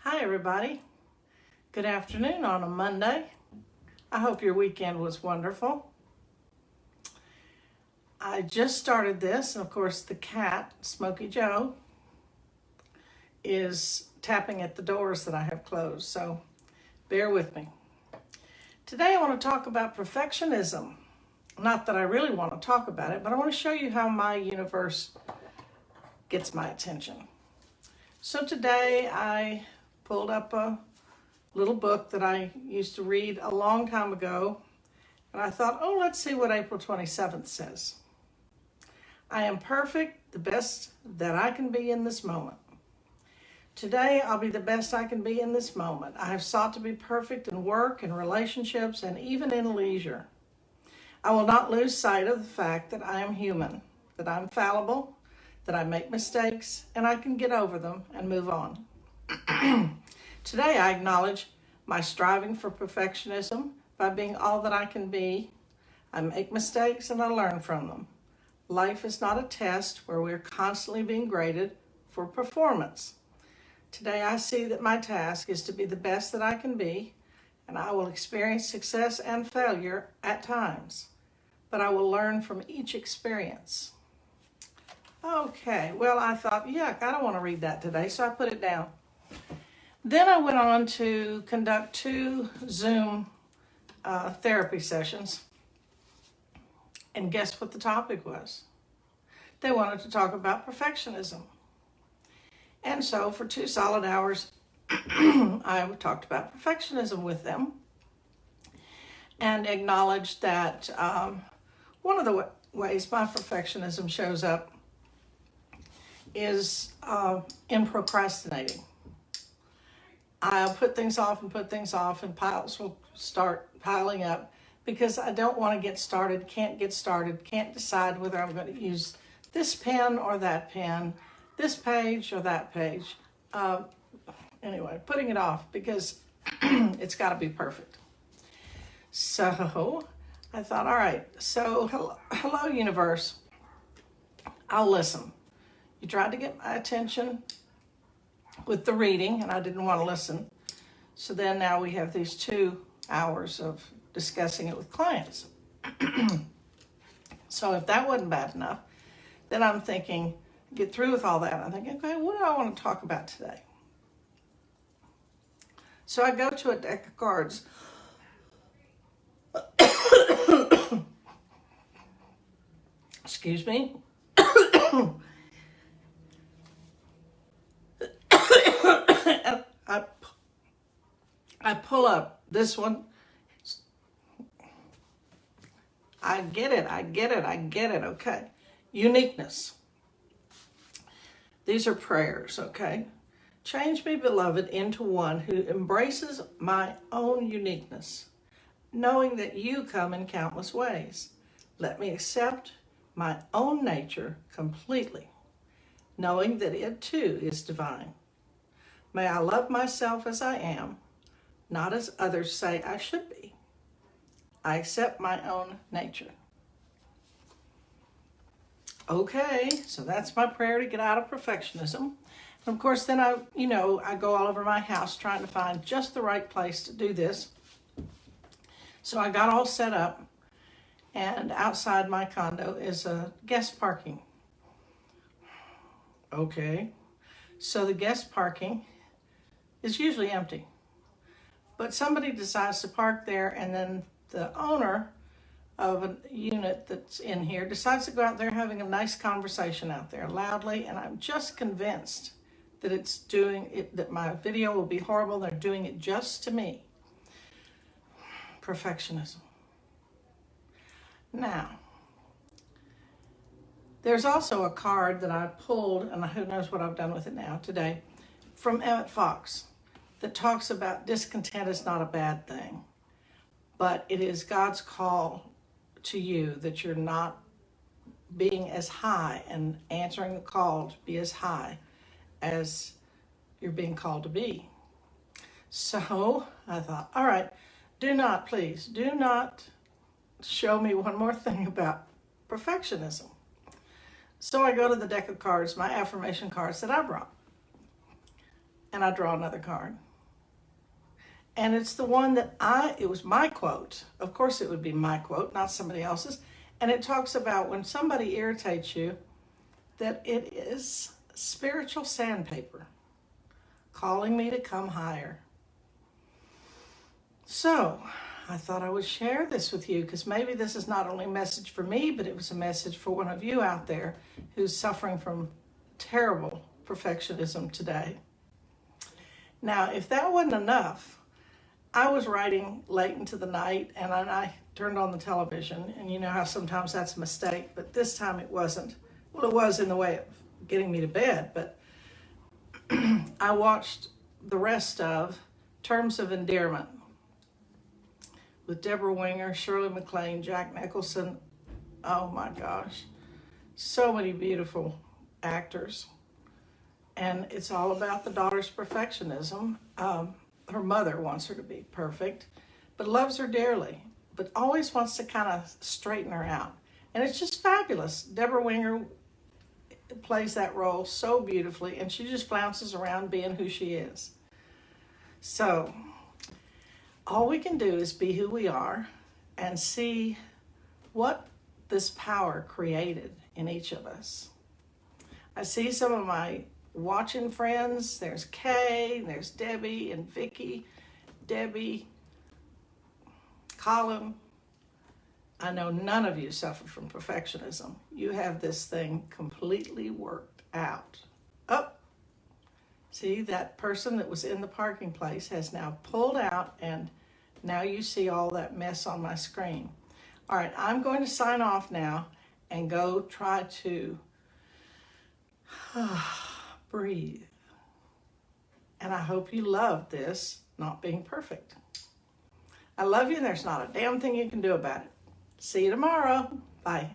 Hi everybody. Good afternoon on a Monday. I hope your weekend was wonderful. I just started this, and of course the cat, Smokey Joe, is tapping at the doors that I have closed, so bear with me. Today I want to talk about perfectionism. Not that I really want to talk about it, but I want to show you how my universe gets my attention. So today I pulled up a little book that I used to read a long time ago, and I thought, let's see what April 27th says. I am perfect, the best that I can be in this moment. Today, I'll be the best I can be in this moment. I have sought to be perfect in work and relationships and even in leisure. I will not lose sight of the fact that I am human, that I'm fallible, that I make mistakes, and I can get over them and move on. Today, I acknowledge my striving for perfectionism by being all that I can be. I make mistakes and I learn from them. Life is not a test where we're constantly being graded for performance. Today, I see that my task is to be the best that I can be, and I will experience success and failure at times, but I will learn from each experience. Okay, well, I thought, yuck, I don't want to read that today, so I put it down. Then I went on to conduct 2 Zoom therapy sessions. And guess what the topic was? They wanted to talk about perfectionism. And so for 2 solid hours, I talked about perfectionism with them and acknowledged that one of the ways my perfectionism shows up is in procrastinating. I'll put things off, and piles will start piling up because I don't want to get started, can't decide whether I'm going to use this pen or that pen, this page or that page. Anyway, putting it off because it's got to be perfect. So I thought, all right, so hello universe, I'll listen. You tried to get my attention with the reading, and I didn't want to listen. So then now we have these 2 hours of discussing it with clients. So if that wasn't bad enough, then I'm thinking, get through with all that. I'm thinking, okay, what do I want to talk about today? So I go to a deck of cards. Excuse me. I pull up this one. I get it, okay. Uniqueness. These are prayers, okay? Change me, beloved, into one who embraces my own uniqueness, knowing that you come in countless ways. Let me accept my own nature completely, knowing that it too is divine. May I love myself as I am, not as others say I should be. I accept my own nature. Okay, so that's my prayer to get out of perfectionism. And of course, then I go all over my house trying to find just the right place to do this. So I got all set up, and outside my condo is a guest parking. Okay, so the guest parking is usually empty. But somebody decides to park there, and then the owner of a unit that's in here decides to go out there having a nice conversation out there loudly, and I'm just convinced that that my video will be horrible. They're doing it just to me. Perfectionism. Now, there's also a card that I pulled, and who knows what I've done with it now today, from Emmett Fox, that talks about discontent is not a bad thing, but it is God's call to you that you're not being as high and answering the call to be as high as you're being called to be. So I thought, all right, please do not show me one more thing about perfectionism. So I go to the deck of cards, my affirmation cards that I brought. and I draw another card. And it's the one that it was my quote. Of course it would be my quote, not somebody else's. And it talks about when somebody irritates you, that it is spiritual sandpaper calling me to come higher. So I thought I would share this with you because maybe this is not only a message for me, but it was a message for one of you out there who's suffering from terrible perfectionism today. Now, if that wasn't enough, I was writing late into the night and I turned on the television, and you know how sometimes that's a mistake, but this time it wasn't. Well, it was in the way of getting me to bed, but I watched the rest of Terms of Endearment with Deborah Winger, Shirley MacLaine, Jack Nicholson. Oh my gosh, so many beautiful actors. And it's all about the daughter's perfectionism. Her mother wants her to be perfect, but loves her dearly, but always wants to kind of straighten her out. And it's just fabulous. Deborah Winger plays that role so beautifully, and she just flounces around being who she is. So all we can do is be who we are and see what this power created in each of us. I see some of my watching friends. There's Kay, there's Debbie and Vicky, Debbie, Colin. I know none of you suffer from perfectionism. You have this thing completely worked out. Oh, see, that person that was in the parking place has now pulled out, and now you see all that mess on my screen. All right, I'm going to sign off now and go try to breathe. And I hope you love this not being perfect. I love you, and there's not a damn thing you can do about it. See you tomorrow. Bye.